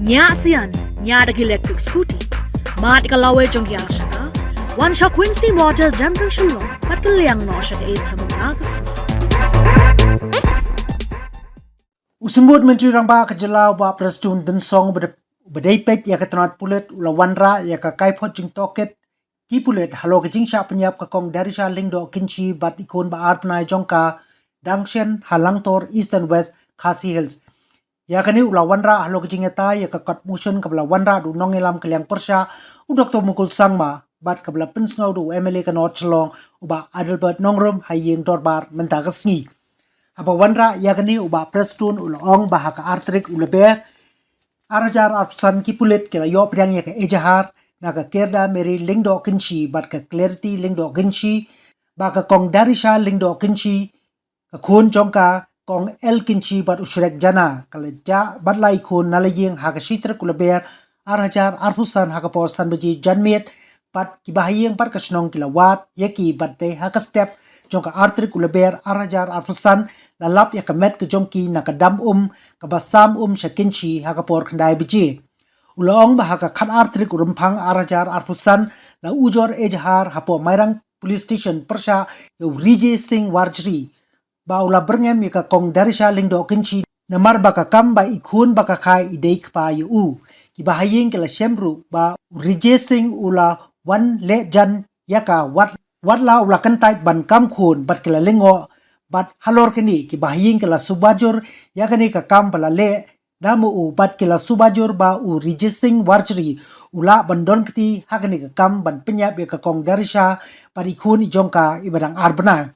nya sian nya de electric scooty mat ka lawe jong ya shaka one shot Quincy Motors damping shulong pat ka liang no shaka e thamang agas Usumbut Menteri Rangba Kejelau ba Prestun dan song bedepet ya keternat pulet ula wanra ya ka kaipot jing toket ki pulet halo ke jing sha penyap ka kong dari sha ling do kinchi bat ikon ba arpnai jongka dangshen halangtor east and west Khasi Hills ya kani ula wanra halo ke jing eta ya ka kat motion ka bla wanra du nongelam kaliang persha u Dr Mukul Sangma bat ka bla pensngau du MLA ka North Chelong uba Adelbert Nongrum hayeng dorbar menta kasngi apa wanra ya kani uba Prestun ula ong bahaka artrik ula ber arajar arsan ki pulet kila yo priang ya ka ejahar na ka kerda meri lingdo kinchi bat ka clarity lingdo kinchi ba ka kong darisha lingdo kinchi ka khun jongka kong el kinchi bat usrek jana kala ja batlai khun nalayeng ha ka shitra kulaber arajar arfusan ha ka posan beji janmet pat ki bahiyeng pat ka snong kila wat yaki batte ha ka step jongka artrik kulaber arajar arfusan lalap ya ka met ke jongki na ka dam ka basam shakinchi ha ka por khandai beji ulong bahaka khan artrik urumpang arajar arfusan la ujor ejhar hapo mairang police station persha yo rije sing warjri ba ula berngem ya ka kong darisha lingdo kinchi namar baka kam ba ikhun baka khai ideik pa yu ki bahayeng kala shemru ba rije sing ula wan le jan yaka wat la ula kantai ban kam khun bat kala lingo bat halor kini ki bahayeng kala subajur yakani ka kam bala le damu u bat kila subajur ba u rijising warjri ula bandon kiti hakani ka kam ban penyap ya ka kong darisha parikun ijongka ibadang arbana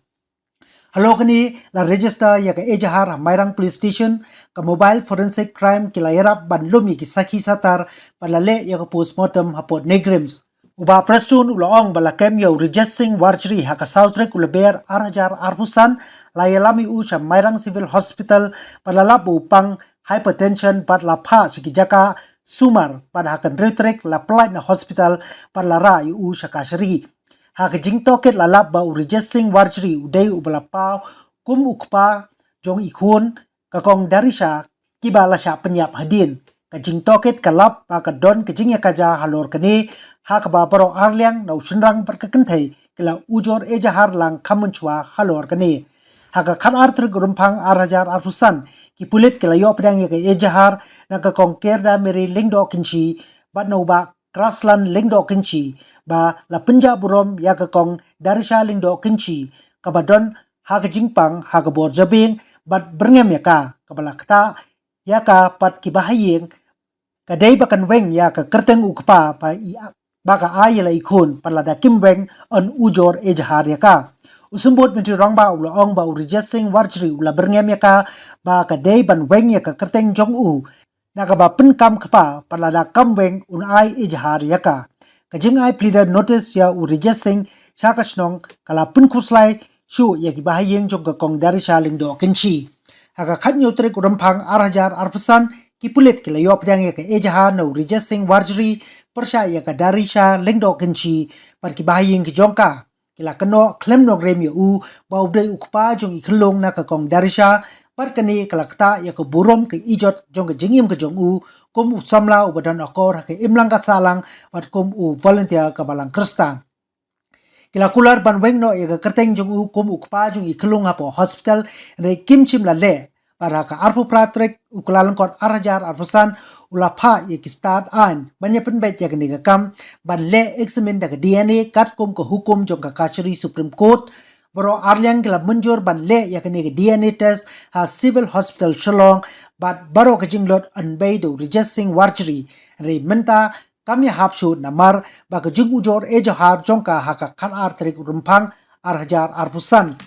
halo kani la register ya ka ejahar mairang police station ka mobile forensic crime kila yarap ban lumi ki sakhi satar palale ya ka postmortem hapot negrims uba Prestun ulaong balakem yo rijising warjri haka soutrek ulaber arajar arfusan layalami u sa mairang civil hospital palalap upang hypertension pat la pha sikijaka sumar pada hakan retrek la plight na hospital pat la ra yu shakashari haka jingtoket la lap ba urijesing warjri udai ubala pau kum ukpa jong ikhun kakong darisha kibala sha penyap hadin ka jingtoket kalap pa ka don ka jingya kaja halor kani haka ba baro arliang na usunrang par ka kenthai kala ujor ejahar lang khamunchwa halor kani haka khan arthur gurumpang arajar arfusan ki pulit kala yo pedang ya ka ejahar na ka kongkerda meri lingdo kinchi bat no ba kraslan lingdo kinchi ba la punja burom ya ka kong darisha lingdo kinchi ka badon haka jingpang haka bor jabing bat berngem ya ka bala kata ya ka pat ki bahayeng ka dei bakan weng ya ka kerteng ukpa pa baka ayela ikun palada kimweng on ujor ejahar ya ka usumbut Menteri Rangba ula ong ba urijesing warjri ula berngem ya ka ba ka dei ban weng ya ka kerteng jong u na ka ba penkam kapa palada kam weng un ai ejahar ya ka jing ai pleaded notice ya urijesing shaka snong kala pen khuslai shu ya ki bahayeng jong ka kong dari shaling do kinchi haka khanyo trek urampang arajar arfusan ki pulit kila yo pedang ya ka ejahar na urijesing warjri persha ya ka dari sha lingdo kinchi par ki bahayeng ki jongka kila keno klem no grem yu ba ubdai ukpa jong ikhlong na ka kong darisha par kani kala kta ya ko burom ke ijot jong ke jingim ke jong u kom usamla ubadan akor ke imlang ka salang pat kom u volunteer ka balang krista kila kular ban weng no ya ka kerteng jong u kom ukpa jong ikhlong hapo hospital re kimchim la le para ka arfu pratrek ukulalang kot arajar arfusan ulapha ye ki start an banya penbet ya kini kam ban le examine da DNA kat kom ko hukum jong ka kachari Supreme Court bro arliang kila munjur ban le ya kini DNA test ha civil hospital Shillong bat baro ka jinglot anbay do rejesing warjri re menta kami hapsu namar ba ka jing ujor ejahar jong ka haka khan artrik rumpang arajar arfusan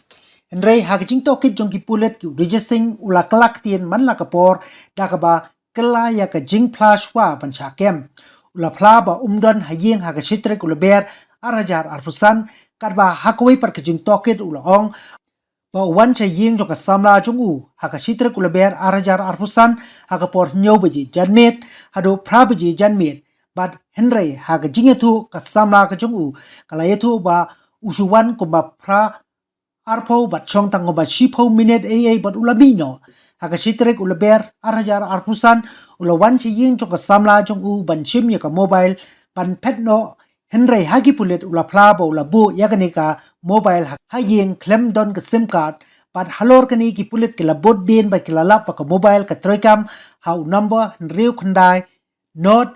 Andrei hakijing tokit jong ki pulet ki rejesing ula kelak tien man la kapor dakaba kela ya ka jing plashwa ban chakem ula pla ba umdon hayeng haka shitrek ula ber arajar arfusan karba hakwe par kijing tokit ula ong ba wan cha yeng jong ka samla jong u haka shitrek ula ber arajar arfusan haka por nyow beji janmet hado pra beji janmet bad henry haka jingetu ka samla ka jong u kala yetu ba usuwan ko ba pra arpo bat chong tango bat shipo minute bat ulabino haka shitrek ulaber arhajar arpusan ulawan chi ying chong ka samla chong u ban chim ya ka mobile ban pet no henry hagi pulet ulapla ba ulabu yaganika mobile ha ying klem don ka sim card pat halor kani ki pulet kila bot din ba kila lap ka mobile ka troikam how number riu khandai not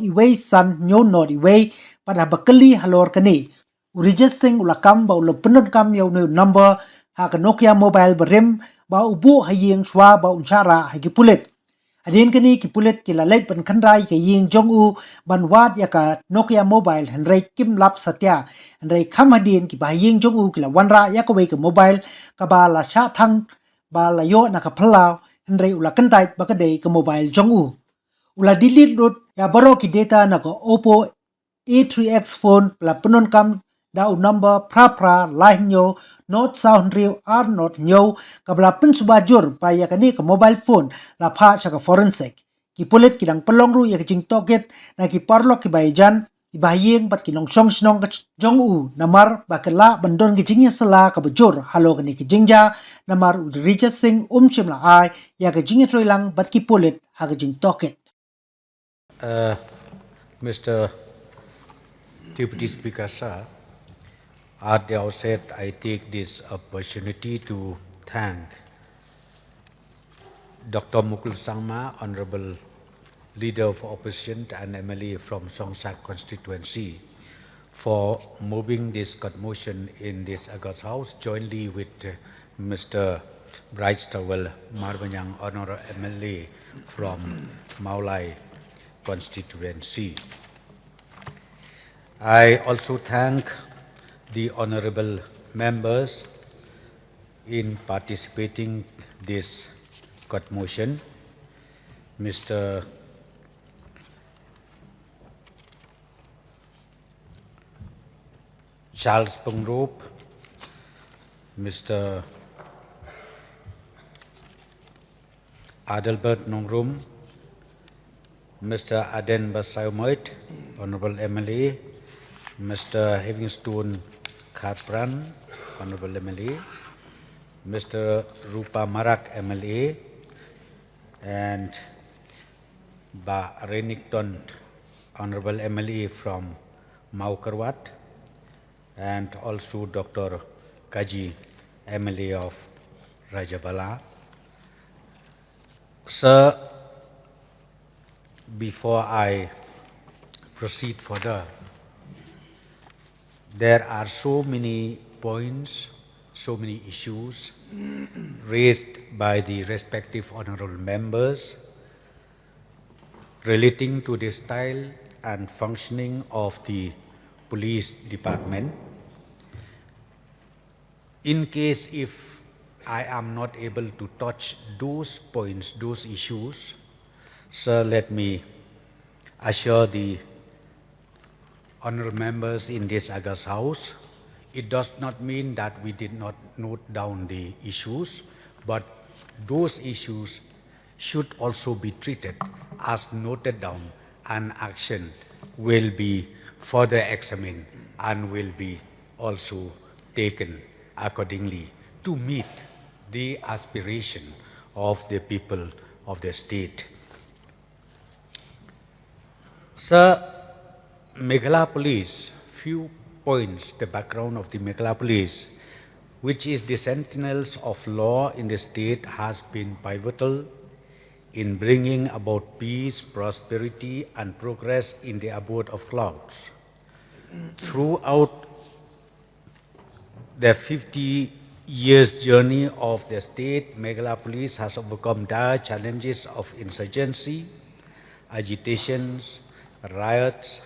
iway san nyo not iway pat habakali halor kani Urijas sing ulakam ba ulapunod kam yaw no number ha ka Nokia mobile barim ba ubu hayeng shwa ba unchara ha kipulit. Adin kani kipulit kilalait ban kandrai ka ying jong u ban wat ya ka Nokia mobile henry kim lap satya henry kam hadin ki ba ying jong u kila wanra ya ka wei ka mobile ka ba la sha thang ba la yo na ka phalau henry ulakantai ba ka dei ka mobile jong u. Ula delete root ya baro ki data na ka Oppo A3X phone la punon kam dau number pra lahnyo not sound real are not nyo kabla pensubajur paya kani ka mobile phone la pha cha ka forensic ki pulit kidang pelong ru ya jing toket na ki parlok ki baijan ki bayeng bat ki nong song snong ka jong u namar bakala bandon ki jingya sala ka bajur halo kani ki jingja namar Richard Singh chim la ai ya ka jingya troilang bat ki pulit ha ka jing toket. Mr. Deputy Speaker, sir, at the outset, I take this opportunity to thank Dr. Mukul Sangma, Honorable Leader of Opposition and MLA from Songsak constituency, for moving this court motion in this August House jointly with Mr. Bright Stowell Marbanyang, Honorable MLA from Maulai constituency. I also thank the honorable members in participating this court motion, Mr. Charles Pungrop, Mr. Adelbert Nongrum, Mr. Aden Basaymoit, Honorable MLA, Mr. Livingstone Khatpran, Honorable MLA, Mr. Rupa Marak, MLA, and Ba Renington, Honorable MLA from Maukarwat, and also Dr. Kaji, MLA of Rajabala. Sir, before I proceed further, there are so many points, so many issues raised by the respective honorable members relating to the style and functioning of the police department. In case if I am not able to touch those points, those issues, sir, let me assure the honorable members in this August House, it does not mean that we did not note down the issues, but those issues should also be treated as noted down, and action will be further examined and will be also taken accordingly to meet the aspiration of the people of the state. Sir, Meghalaya Police, few points, the background of the Meghalaya Police, which is the sentinels of law in the state, has been pivotal in bringing about peace, prosperity, and progress in the abode of clouds. Throughout the 50 years journey of the state, Meghalaya Police has overcome dire challenges of insurgency, agitations, riots,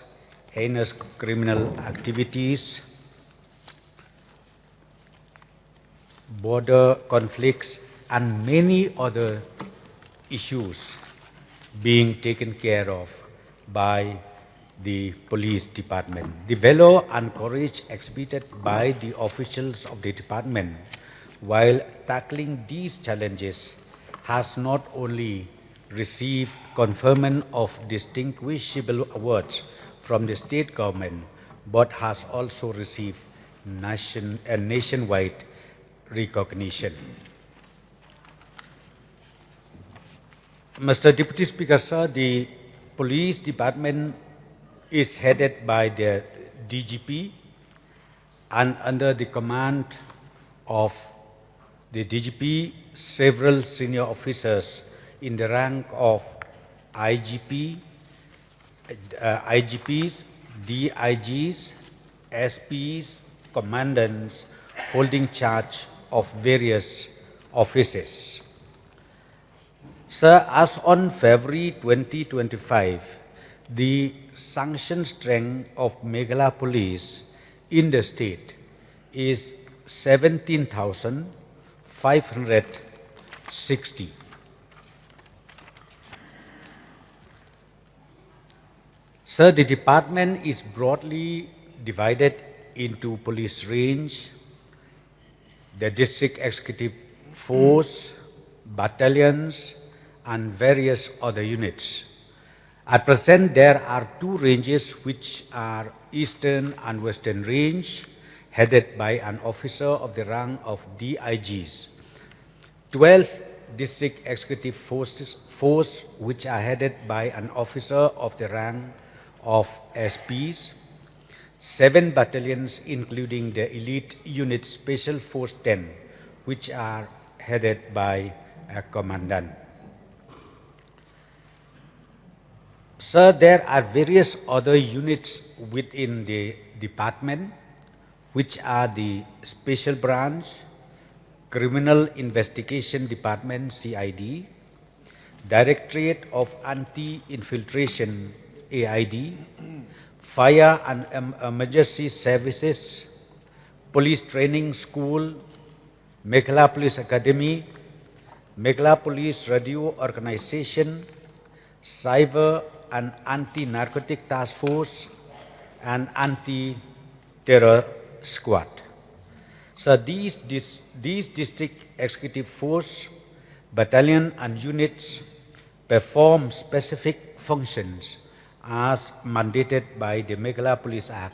heinous criminal activities, border conflicts, and many other issues being taken care of by the police department. The valor and courage exhibited by the officials of the department while tackling these challenges has not only received conferment of distinguishable awards from the state government, but has also received nationwide recognition. Mr. Deputy Speaker, sir, the police department is headed by the DGP and under the command of the DGP, several senior officers in the rank of IGPs, DIGs, SPs, commandants holding charge of various offices. Sir, as on February 2025, the sanction strength of Meghalaya Police in the state is 17,560. Sir, the department is broadly divided into police range, the district executive force, battalions, and various other units. At present, there are two ranges which are Eastern and Western Range, headed by an officer of the rank of DIGs. 12 district executive force which are headed by an officer of the rank of SPs. 7 battalions including the elite unit Special Force 10, which are headed by a commandant. Sir, there are various other units within the department, which are the Special Branch, Criminal Investigation Department, CID, Directorate of Anti-Infiltration, AID, Fire and Emergency Services, Police Training School, Meghalaya Police Academy, Meghalaya Police Radio Organization, Cyber and Anti-Narcotic Task Force, and Anti-Terror Squad. So these district executive force, battalion and units perform specific functions as mandated by the Meghalaya Police Act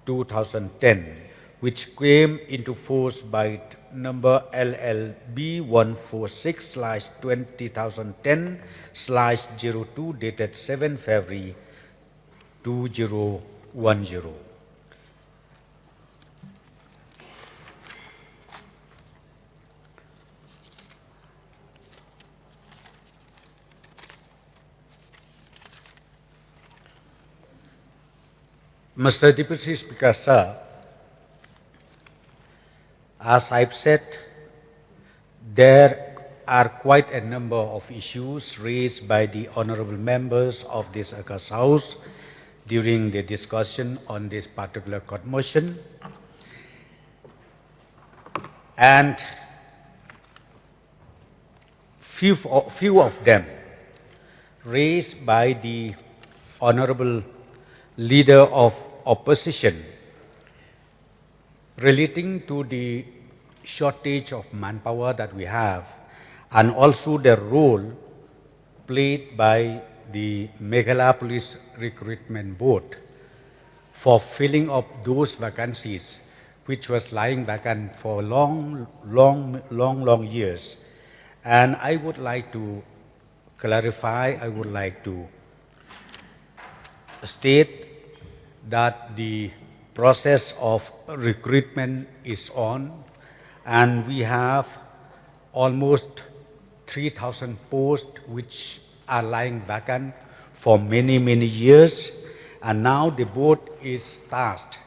2010, which came into force by number LLB 146/2010/02 dated 7 February 2010. Mr. Deputy Speaker, sir, as I've said, there are quite a number of issues raised by the honorable members of this August House during the discussion on this particular court motion. And few of them raised by the honorable leader of opposition relating to the shortage of manpower that we have and also the role played by the Meghalaya Police Recruitment Board for filling up those vacancies which was lying vacant for long years. And I would like to clarify, I would like to state that the process of recruitment is on, and we have almost 3,000 posts which are lying vacant for many years, and now the board is tasked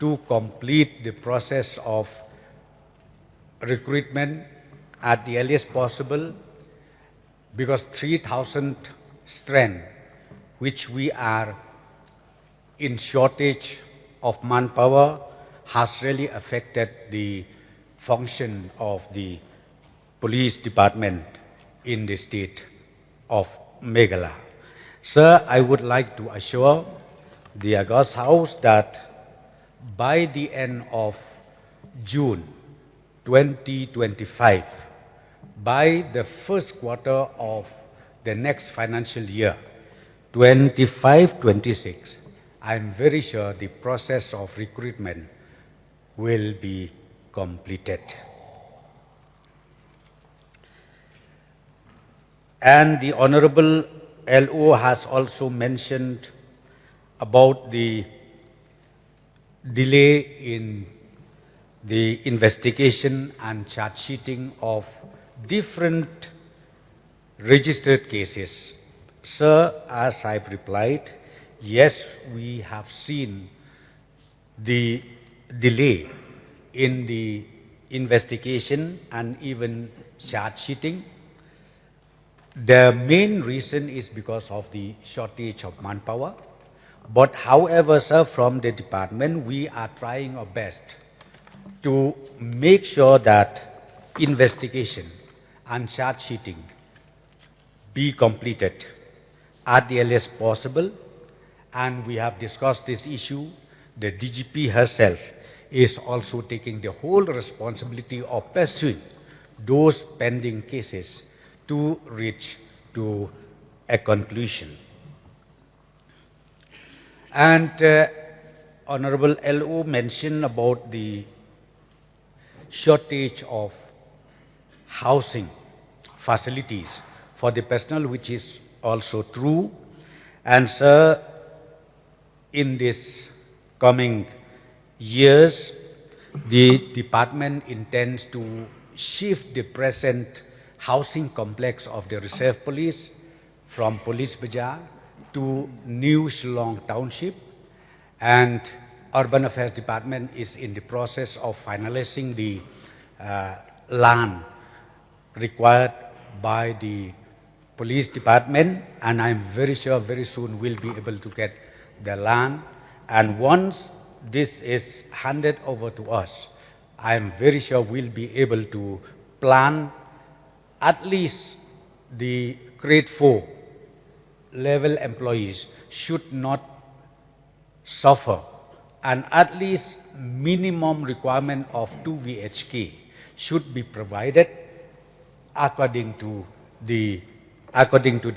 to complete the process of recruitment at the earliest possible, because 3,000 strength, which we are in shortage of manpower, has really affected the function of the police department in the state of Meghalaya. Sir, I would like to assure the August House that by the end of June 2025, by the first quarter of the next financial year, 25-26, I'm very sure the process of recruitment will be completed. And the Honorable LO has also mentioned about the delay in the investigation and charge sheeting of different registered cases. Sir, as I've replied, yes, we have seen the delay in the investigation and even charge sheeting. The main reason is because of the shortage of manpower. But however, sir, from the department, we are trying our best to make sure that investigation and charge sheeting be completed at the earliest possible. And we have discussed this issue. The DGP herself is also taking the whole responsibility of pursuing those pending cases to reach to a conclusion. And Honorable LO mentioned about the shortage of housing facilities for the personnel, which is also true. And sir, in this coming years, the department intends to shift the present housing complex of the Reserve Police from Police Bazaar to New Shillong Township, and Urban Affairs Department is in the process of finalizing the land required by the Police Department, and I'm very sure very soon we'll be able to get the land. And once this is handed over to us, I'm very sure we'll be able to plan at least the grade 4 level employees should not suffer, and at least minimum requirement of 2 VHK should be provided according to the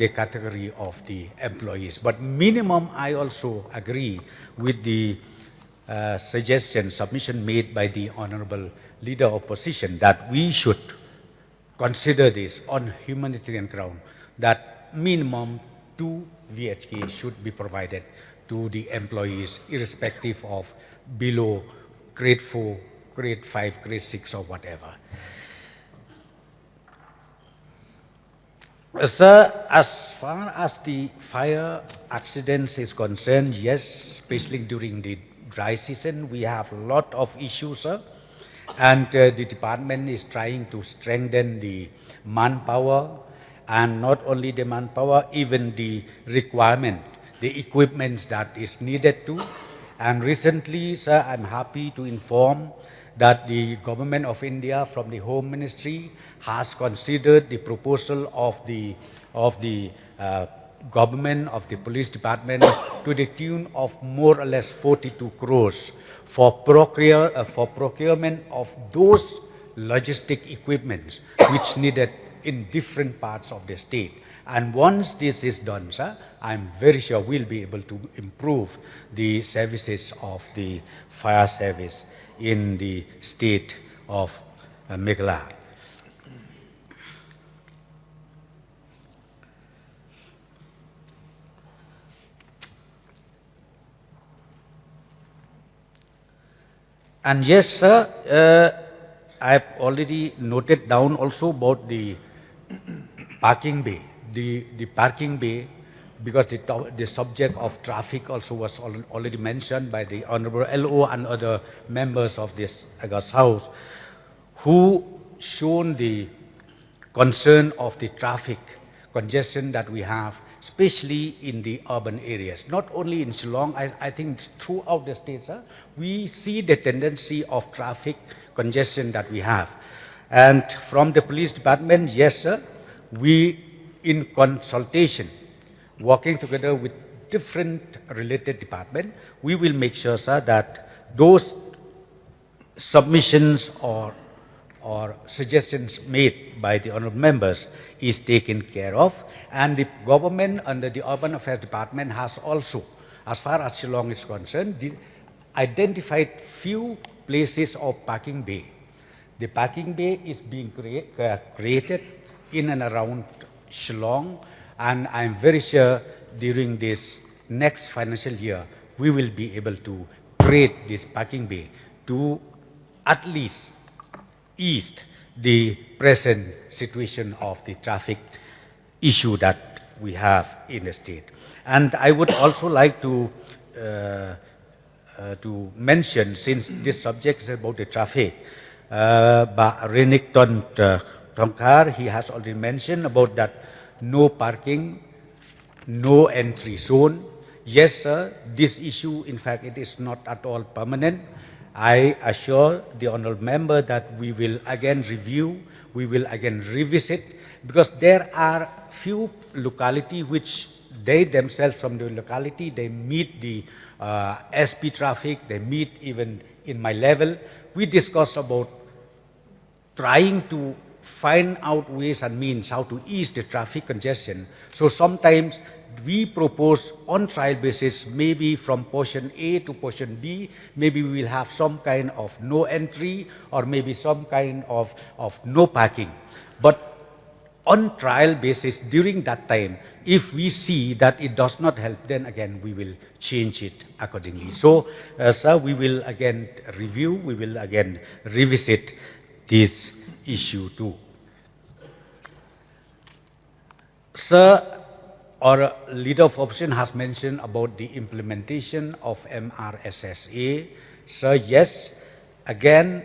category of the employees. But minimum, I also agree with the submission made by the Honorable Leader of Opposition that we should consider this on humanitarian ground, that minimum 2 VHK should be provided to the employees irrespective of below grade 4, grade 5, grade 6 or whatever. Sir, as far as the fire accidents is concerned, yes, especially during the dry season, we have a lot of issues, sir. And the department is trying to strengthen the manpower, and not only the manpower, even the requirement, the equipments that is needed to. And recently, sir, I'm happy to inform that the Government of India from the Home Ministry has considered the proposal of the government of the Police Department to the tune of more or less 42 crores for procurement of those logistic equipments which needed in different parts of the state. And once this is done, sir, I'm very sure we'll be able to improve the services of the fire service in the state of Meghalaya. And yes, sir, I've already noted down also about the parking bay. The parking bay, because the subject of traffic also was already mentioned by the Honorable LO and other members of this August House, who shown the concern of the traffic congestion that we have, especially in the urban areas. Not only in Shillong, I think throughout the state, sir, we see the tendency of traffic congestion that we have. And from the police department, yes, sir, we, in consultation, working together with different related departments, we will make sure, sir, that those submissions or suggestions made by the honorable members is taken care of. And the government under the Urban Affairs Department has also, as far as Shillong is concerned, identified few places of parking bay. The parking bay is being created in and around Shillong, and I'm very sure during this next financial year, we will be able to create this parking bay to at least ease the present situation of the traffic issue that we have in the state. And I would also like to mention, since this subject is about the traffic, Renik Tongkar, he has already mentioned about that no parking, no entry zone. Yes, sir, this issue, in fact, it is not at all permanent. I assure the honorable member that we will again review, we will again revisit, because there are few localities which they themselves from the locality, they meet the SP traffic, they meet even in my level. We discuss about trying to find out ways and means how to ease the traffic congestion. So sometimes we propose on trial basis, maybe from portion A to portion B, maybe we will have some kind of no entry or maybe some kind of no parking. But on trial basis, during that time, if we see that it does not help, then again we will change it accordingly. So, sir, we will again review, we will again revisit this issue too. Sir, our leader of opposition has mentioned about the implementation of MRSSA. Sir, yes, again,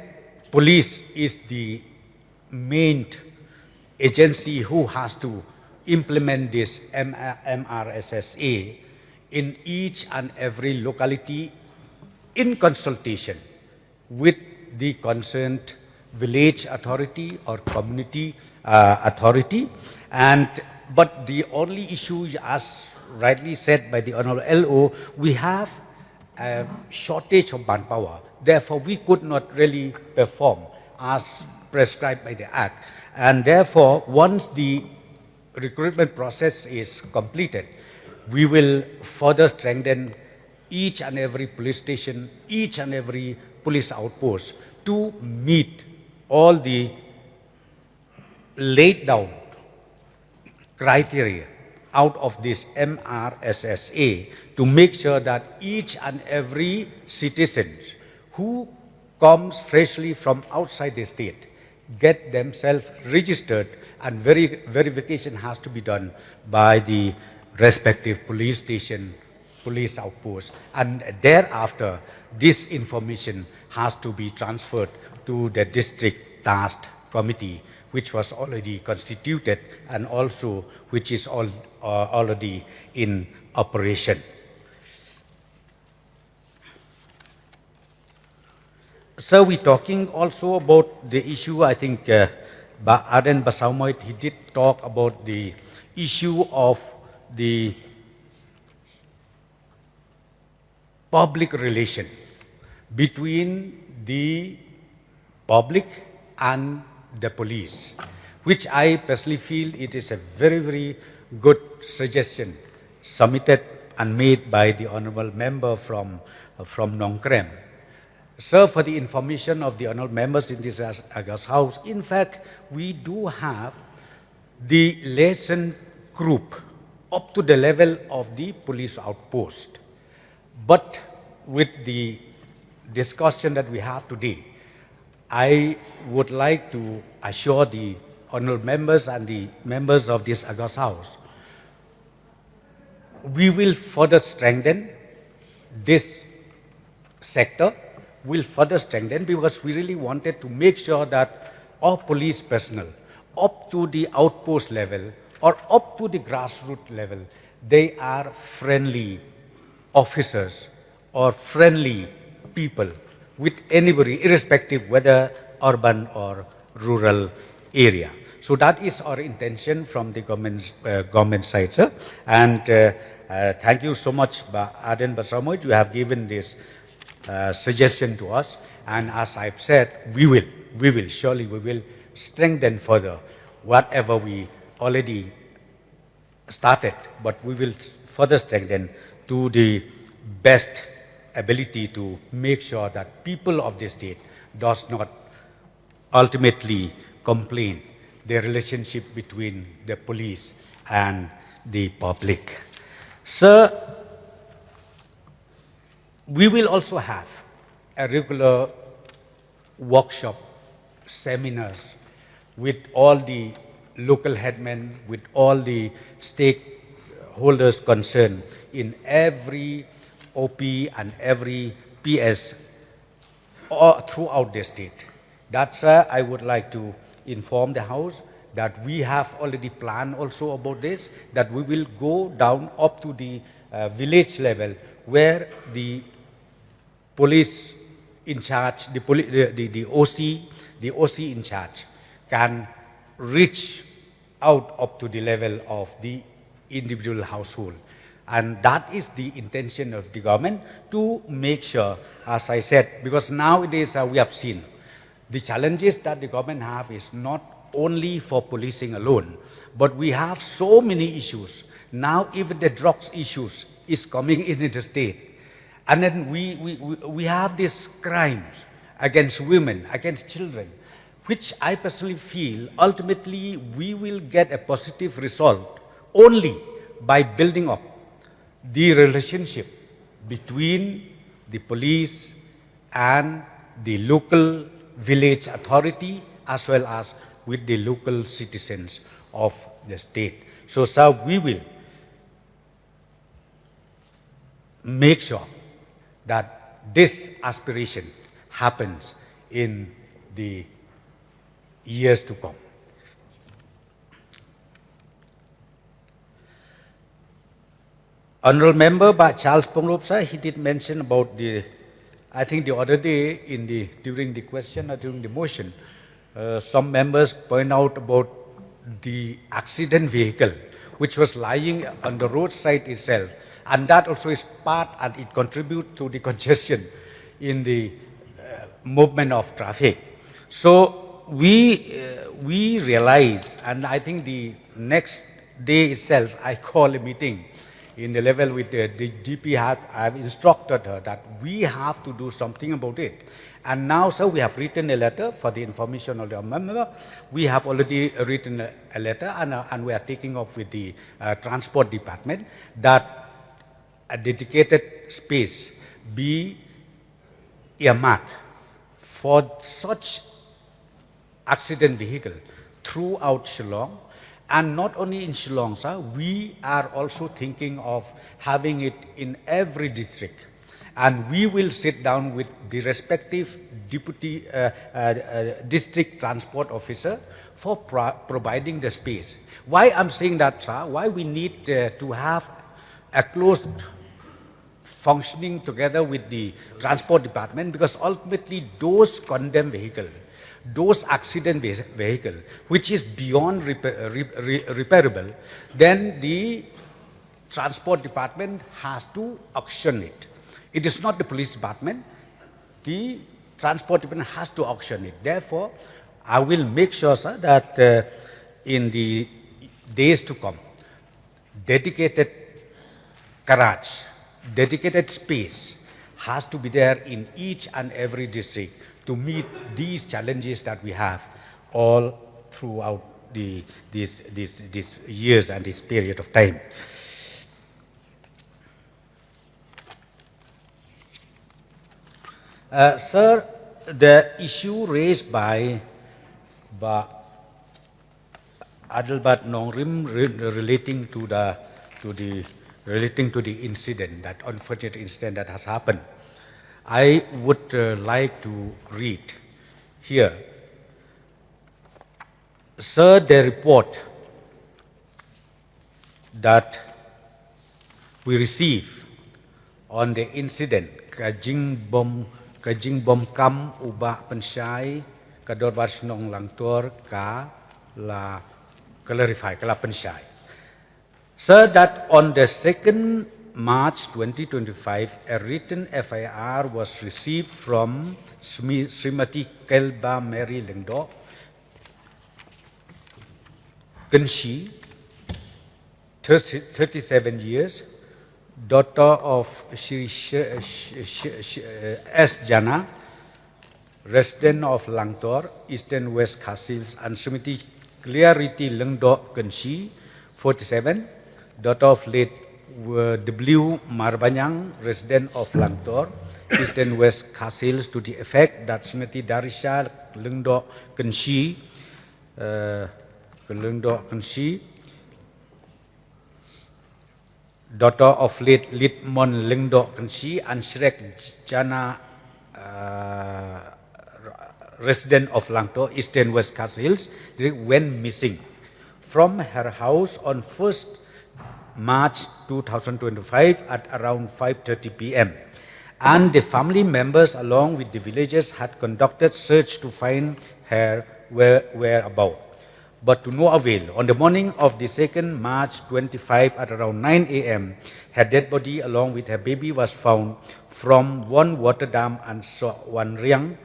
police is the main agency who has to implement this MRSSA in each and every locality in consultation with the concerned village authority or community authority. But the only issue, as rightly said by the Honorable LO, we have a shortage of manpower. Therefore, we could not really perform as prescribed by the Act. And therefore, once the recruitment process is completed, we will further strengthen each and every police station, each and every police outpost to meet all the laid down criteria out of this MRSSA to make sure that each and every citizen who comes freshly from outside the state get themselves registered, and verification has to be done by the respective police station, police outpost, and thereafter this information has to be transferred to the district task committee, which was already constituted and also which is already in operation. So we're talking also about the issue, I think Aden Basaumoit, he did talk about the issue of the public relation between the public and the police, which I personally feel it is a very, very good suggestion submitted and made by the honorable member from Nongkrem. Sir, for the information of the honorable members in this August House, in fact, we do have the liaison group up to the level of the police outpost. But with the discussion that we have today, I would like to assure the honorable members and the members of this August House, we will further strengthen this sector, will further strengthen, because we really wanted to make sure that our police personnel up to the outpost level or up to the grassroots level, they are friendly officers or friendly people with anybody, irrespective whether urban or rural area. So that is our intention from the government side, sir. And thank you so much, Aden Basaumoit. You have given this suggestion to us, and as I've said, we will surely strengthen further whatever we already started, but we will further strengthen to the best ability to make sure that people of the state does not ultimately complain the relationship between the police and the public. Sir, we will also have a regular workshop, seminars with all the local headmen, with all the stakeholders concerned in every OP and every PS throughout the state. That's I would like to inform the House that we have already planned also about this, that we will go down up to the village level where the police in charge, the OC in charge can reach out up to the level of the individual household. And that is the intention of the government to make sure, as I said, because nowadays we have seen the challenges that the government have is not only for policing alone, but we have so many issues. Now even the drugs issues is coming in the state. And then we have these crimes against women, against children, which I personally feel ultimately we will get a positive result only by building up the relationship between the police and the local village authority as well as with the local citizens of the state. So, sir, we will make sure that this aspiration happens in the years to come. Honorable Member Charles Pongrop, sir, he did mention about I think the other day during the question or during the motion, some members point out about the accident vehicle which was lying on the roadside itself, and that also is part and it contributes to the congestion in the movement of traffic. So we realize, and I think the next day itself I call a meeting in the level with the DP. I've instructed her that we have to do something about it. And now, sir, we have written a letter for the information of the member. We have already written a letter and we are taking up with the transport department that a dedicated space be earmarked for such accident vehicle throughout Shillong. And not only in Shillong, sir, we are also thinking of having it in every district. And we will sit down with the respective deputy district transport officer for providing the space. Why I'm saying that, sir? Why we need to have a close functioning together with the transport department, because ultimately those condemned vehicles, those accident vehicle, which is beyond repairable, then the transport department has to auction it. It is not the police department. The transport department has to auction it. Therefore, I will make sure, sir, that in the days to come, dedicated garage, dedicated space has to be there in each and every district to meet these challenges that we have all throughout these years and this period of time. Sir, the issue raised by Adelbert Nongrim relating to the incident, that unfortunate incident that has happened, I would like to read here. Sir, the report that we received on the incident Kajing bom kam ubah pensyai kador barsnong langtor ka la clarify kala pensyai. Sir, that on the 2nd March 2025, a written FIR was received from Srimati Kelba Mary Lengdo Genshi, 37 years, daughter of Shri S. Jana, resident of Langtor, Eastern West Khasils, and Srimati Clarity Lengdok Kenshi, 47, daughter of late W. Marbanyang, resident of Langtor, East and West Khas to the effect that Srimati Darisha Lengdok Kenshi, daughter of late Litmon Lengdok Kenshi and Shrek Jana, resident of Langtor, East and West Khas Hills, went missing from her house on 1st March 2025 at around 5:30 p.m. And the family members along with the villagers had conducted search to find her whereabouts. But to no avail. On the morning of the 2nd March 25 at around 9 a.m., her dead body along with her baby was found from one water dam and Wanriang,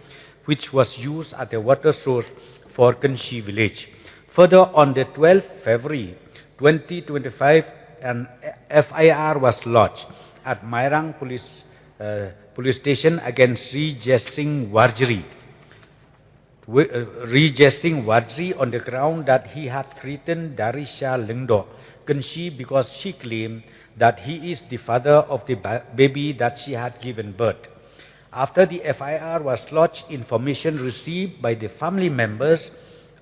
which was used as a water source for Kenshi village. Further, on the 12th February 2025, an FIR was lodged at Mairang Police Station against Sri Jesing Warjri on the ground that he had threatened Darisha Lengdok Kenshi because she claimed that he is the father of the baby that she had given birth. After the FIR was lodged, information received by the family members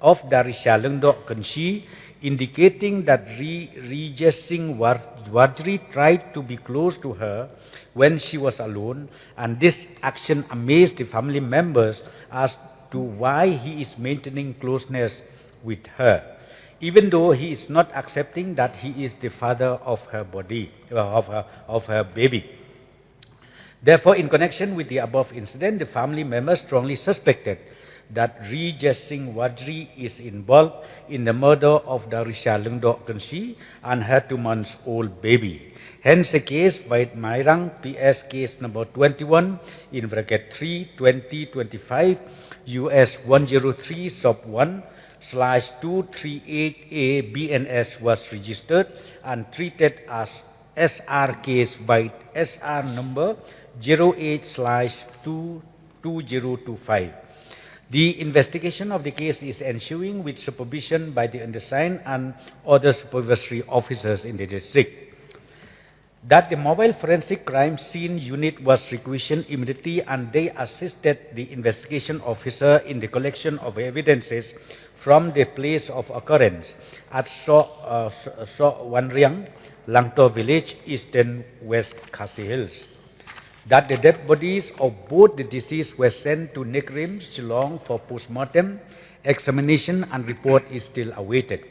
of Darisha Lengdok Kenshi indicating that Jesing Warjri tried to be close to her when she was alone, and this action amazed the family members as to why he is maintaining closeness with her, even though he is not accepting that he is the father of her baby. Therefore, in connection with the above incident, the family members strongly suspected that Jesing Warjri is involved in the murder of Darisha Lengdok Kenshi and her 2-month-old baby. Hence, the case by Mairang PS case number 21 in bracket 3 2025 US 103 sub 1/238A BNS was registered and treated as SR case by SR number 08/22025. The investigation of the case is ensuing with supervision by the undersigned and other supervisory officers in the district. That the mobile forensic crime scene unit was requisitioned immediately and they assisted the investigation officer in the collection of evidences from the place of occurrence at Wanriang, Langtor village, East and West Khasi Hills. That the dead bodies of both the deceased were sent to Nekrim, Shillong for post-mortem examination and report is still awaited.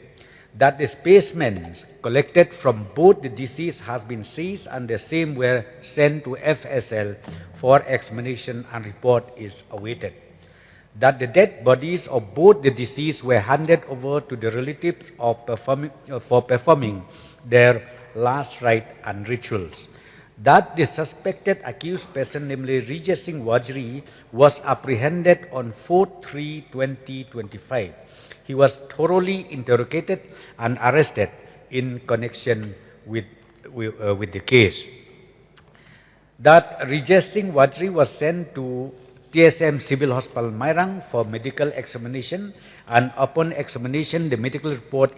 That the specimens collected from both the deceased has been seized and the same were sent to FSL for examination and report is awaited. That the dead bodies of both the deceased were handed over to the relatives for performing their last rite and rituals. That the suspected accused person, namely Jesing Warjri, was apprehended on 4/3/2025. He was thoroughly interrogated and arrested in connection with the case. That Jesing Warjri was sent to TSM Civil Hospital Mairang for medical examination, and upon examination, the medical report,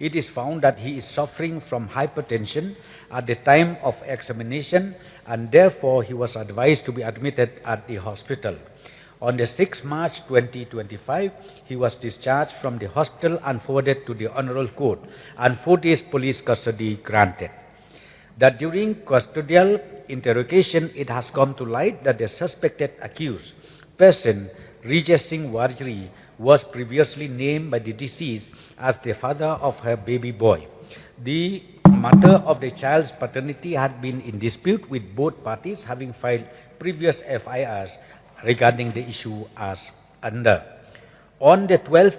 it is found that he is suffering from hypertension at the time of examination and therefore he was advised to be admitted at the hospital. On the 6th March 2025, he was discharged from the hospital and forwarded to the Honorable Court and 4 days police custody granted. That during custodial interrogation, it has come to light that the suspected accused person, Jesing Warjri, was previously named by the deceased as the father of her baby boy. The matter of the child's paternity had been in dispute with both parties having filed previous FIRs regarding the issue as under. On the 12th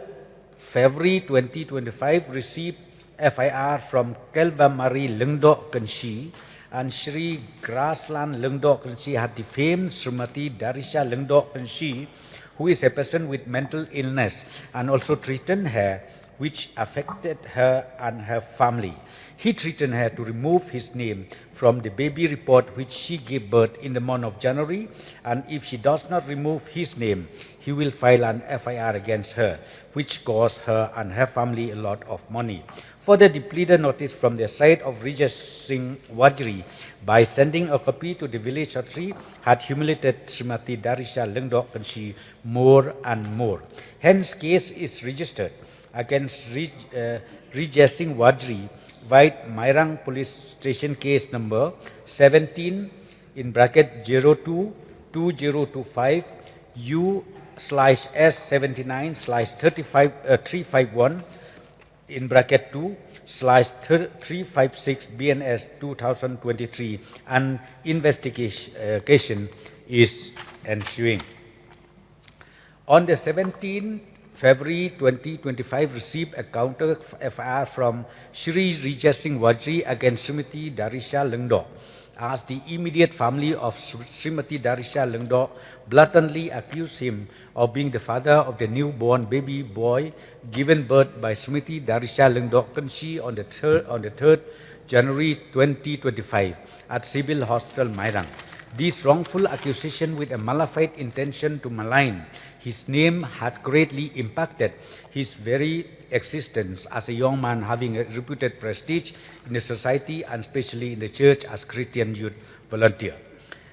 February 2025, received FIR from Kelvamari Lengdok Kenshi and Sri Grassland Lengdok Kenshi had defamed Srimati Darisha Lengdok Kenshi, who is a person with mental illness, and also threatened her which affected her and her family. He threatened her to remove his name from the baby report which she gave birth in the month of January, and if she does not remove his name, he will file an FIR against her, which cost her and her family a lot of money. Further, the pleader noticed from the side of Rajesh Singh Wajri by sending a copy to the village secretary had humiliated Srimati Darisha Lengdok Kanshi more and more. Hence, case is registered against Rajesh Singh Wajri, White Mairang Police Station case number 17 in bracket 022025 U/S79/351 in bracket 2/356 BNS 2023, and investigation is ensuing. On the 17th February 2025, received a counter FIR from Shri Rajesh Singh Wajri against Srimati Darisha Lengdok, as the immediate family of Srimati Darisha Lengdok blatantly accused him of being the father of the newborn baby boy given birth by Srimati Darisha Lengdok Kanshi on the 3rd January 2025 at Civil Hospital Mairang. This wrongful accusation with a malignant intention to malign his name had greatly impacted his very existence as a young man having a reputed prestige in the society and especially in the church as Christian youth volunteer.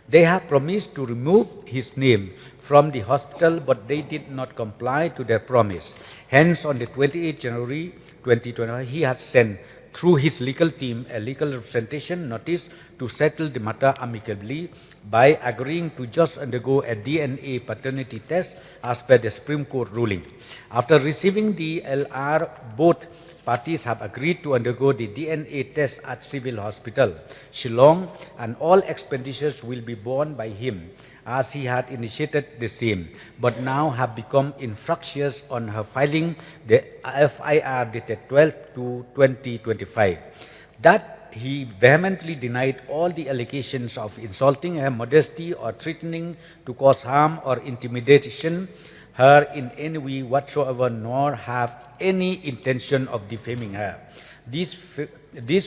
They have promised to remove his name from the hospital, but they did not comply to their promise. Hence, on the 28th January 2025, he had sent through his legal team a legal representation notice to settle the matter amicably by agreeing to just undergo a DNA paternity test as per the Supreme Court ruling. After receiving the LR, both parties have agreed to undergo the DNA test at Civil Hospital, Shillong, and all expenditures will be borne by him, as he had initiated the same, but now have become infructuous on her filing the FIR dated 12/2/2025. That he vehemently denied all the allegations of insulting her modesty or threatening to cause harm or intimidation her in any way whatsoever, nor have any intention of defaming her. These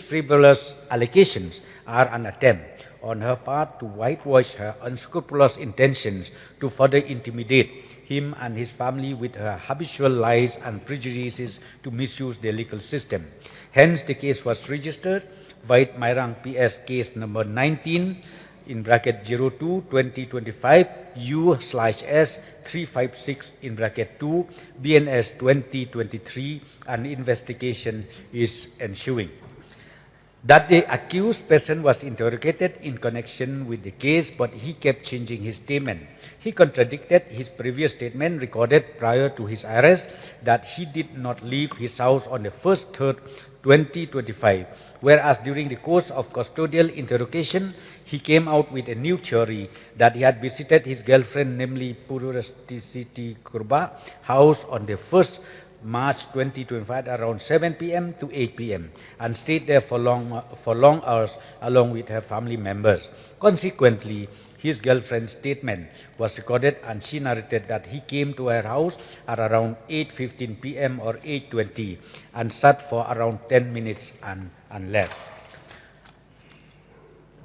frivolous allegations are an attempt on her part to whitewash her unscrupulous intentions to further intimidate him and his family with her habitual lies and prejudices to misuse the legal system. Hence, the case was registered, White Mairang PS case number 19 in bracket 02/2025 U/S356 in bracket 2 BNS 2023, and investigation is ensuing. That the accused person was interrogated in connection with the case, but he kept changing his statement. He contradicted his previous statement recorded prior to his arrest that he did not leave his house on the 1st/3, 2025, whereas during the course of custodial interrogation, he came out with a new theory that he had visited his girlfriend, namely Purusthiti Kurba, house on the 1st March 2025 around 7 p.m. to 8 p.m. and stayed there for long hours along with her family members. Consequently, his girlfriend's statement was recorded, and she narrated that he came to her house at around 8:15 p.m. or 8:20 and sat for around 10 minutes and left.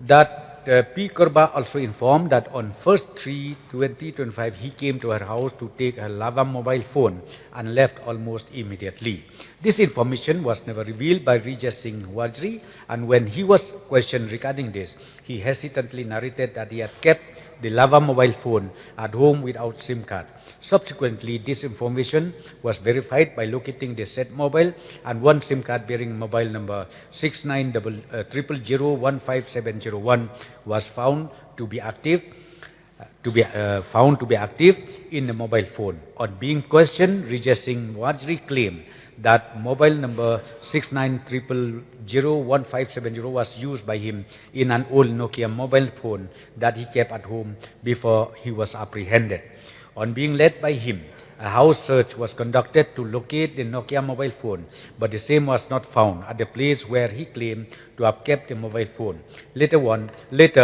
That P. Kurba also informed that on 1st/3/2025 he came to her house to take her Lava mobile phone and left almost immediately. This information was never revealed by Rajesh Singh Wajri, and when he was questioned regarding this, he hesitantly narrated that he had kept the Lava mobile phone at home without SIM card. Subsequently, this information was verified by locating the said mobile, and one SIM card bearing mobile number 6900015701 was found to be active in the mobile phone. On being questioned, Rajesh Singh Wajri claimed that mobile number 6900015701 was used by him in an old Nokia mobile phone that he kept at home before he was apprehended. On being led by him, a house search was conducted to locate the Nokia mobile phone, but the same was not found at the place where he claimed to have kept the mobile phone. Later,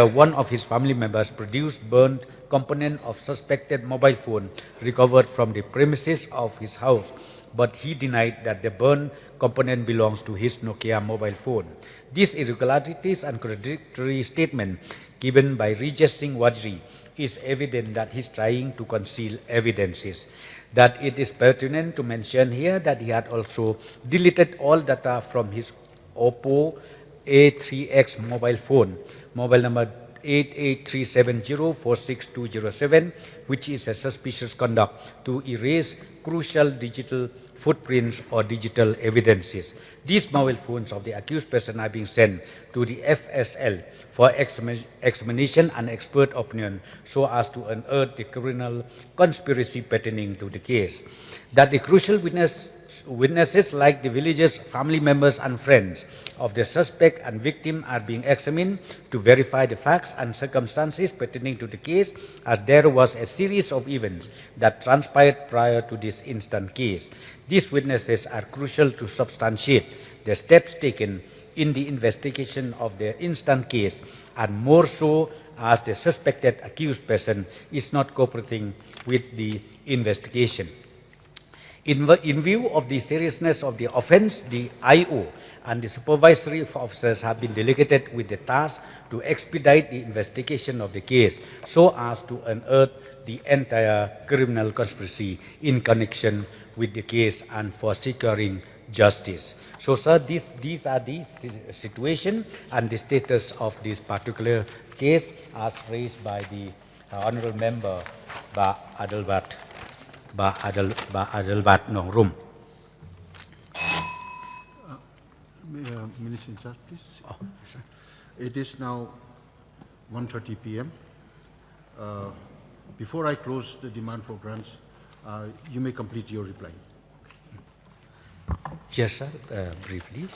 one of his family members produced burnt component of suspected mobile phone recovered from the premises of his house but he denied that the burned component belongs to his Nokia mobile phone. These irregularities and contradictory statement given by Rijat Singh Wajri is evident that he is trying to conceal evidences. That it is pertinent to mention here that he had also deleted all data from his Oppo A3X mobile phone, mobile number 8837046207, which is a suspicious conduct to erase crucial digital footprints or digital evidences. These mobile phones of the accused person are being sent to the FSL for examination and expert opinion so as to unearth the criminal conspiracy pertaining to the case. That the crucial witnesses like the villagers, family members and friends of the suspect and victim are being examined to verify the facts and circumstances pertaining to the case, as there was a series of events that transpired prior to this instant case. These witnesses are crucial to substantiate the steps taken in the investigation of the instant case, and more so as the suspected accused person is not cooperating with the investigation. In view of the seriousness of the offence, the IO and the supervisory officers have been delegated with the task to expedite the investigation of the case so as to unearth the entire criminal conspiracy in connection with the case and for securing justice. So, sir, these are the situation and the status of this particular case as raised by the honourable member, Adelbat Nongrum. Minister in charge, please. It is now 1:30 p.m. Before I close the demand for grants, you may complete your reply. Yes, sir, briefly.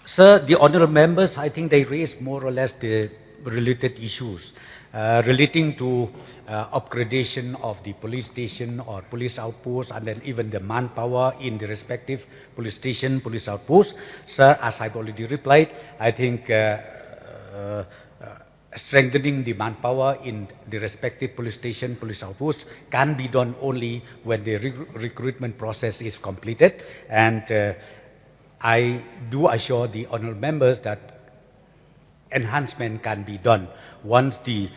Sir, the honourable members, I think they raised more or less the related issues relating to upgradation of the police station or police outpost, and then even the manpower in the respective police station, police outpost. Sir, as I've already replied, I think strengthening the manpower in the respective police station, police outposts can be done only when the recruitment process is completed. And I do assure the honourable members that enhancement can be done once the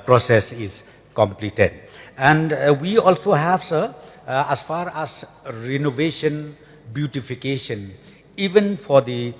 process is completed. And we also have, sir, as far as renovation, beautification, even for the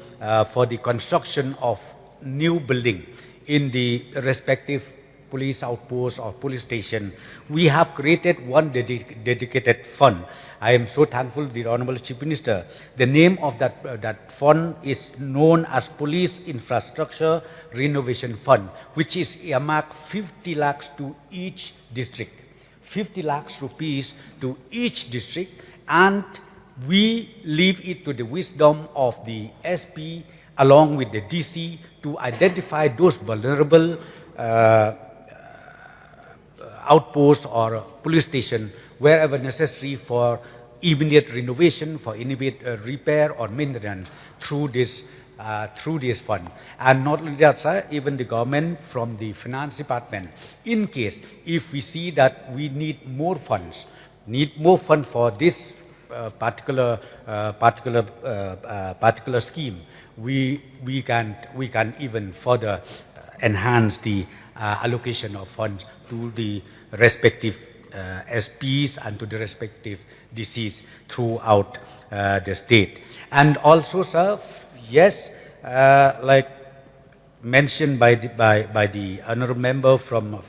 construction of new building in the respective police outpost or police station, we have created one dedicated fund. I am so thankful to the Honourable Chief Minister. The name of that fund is known as Police Infrastructure Renovation Fund, which is earmarked 50 lakhs to each district, 50 lakhs rupees to each district, and we leave it to the wisdom of the SP along with the DC to identify those vulnerable outposts or police station wherever necessary for immediate renovation, for immediate repair or maintenance through this fund. And not only that, sir, even the government from the finance department, in case if we see that we need more funds for this particular scheme, we can even further enhance the allocation of funds to the respective SPs and to the respective DCs throughout the state. And also, sir, yes, like mentioned by the honourable member from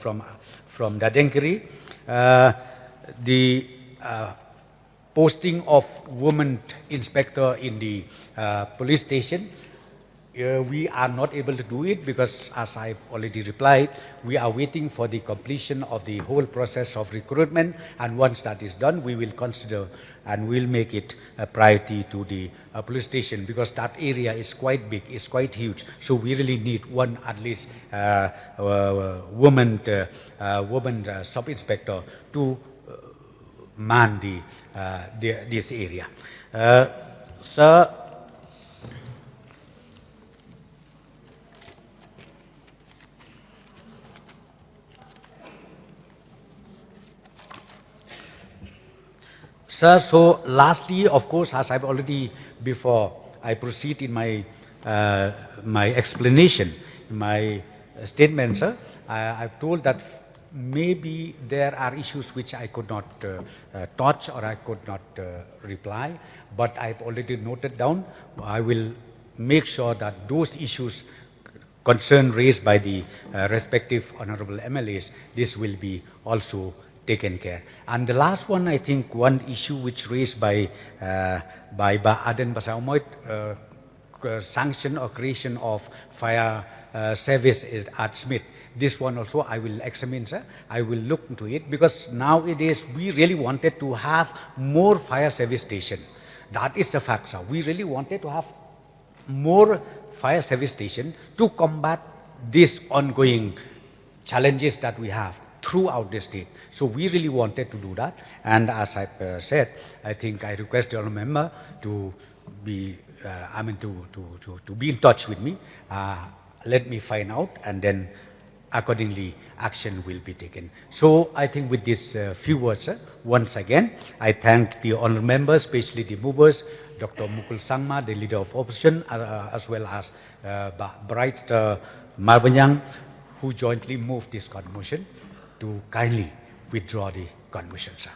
Dadenkiri, the posting of woman inspector in the police station, we are not able to do it because, as I've already replied, we are waiting for the completion of the whole process of recruitment, and once that is done, we will consider and we'll make it a priority to the police station, because that area is quite big, it's quite huge, so we really need one at least woman sub-inspector to man this area. Sir, Sir, so lastly, of course, as I've already, before I proceed in my, my explanation, my statement, sir, I've told that maybe there are issues which I could not touch or I could not reply, but I've already noted down. I will make sure that those issues concern raised by the respective honorable MLAs, this will be also taken care. And the last one, I think one issue which raised by Aden Basaumoit, sanction or creation of fire service at Smith. This one also I will examine, sir. I will look into it because nowadays we really wanted to have more fire service station. That is the fact, sir. We really wanted to have more fire service station to combat these ongoing challenges that we have throughout the state. So we really wanted to do that. And as I said, I think I request the honourable member to be, to be in touch with me. Let me find out, and then accordingly action will be taken. So I think with these few words, once again, I thank the honourable members, especially the movers, Dr. Mukul Sangma, the leader of opposition, as well as Bright Marbanyang, who jointly moved this conmotion, to kindly withdraw the conmotion, sir.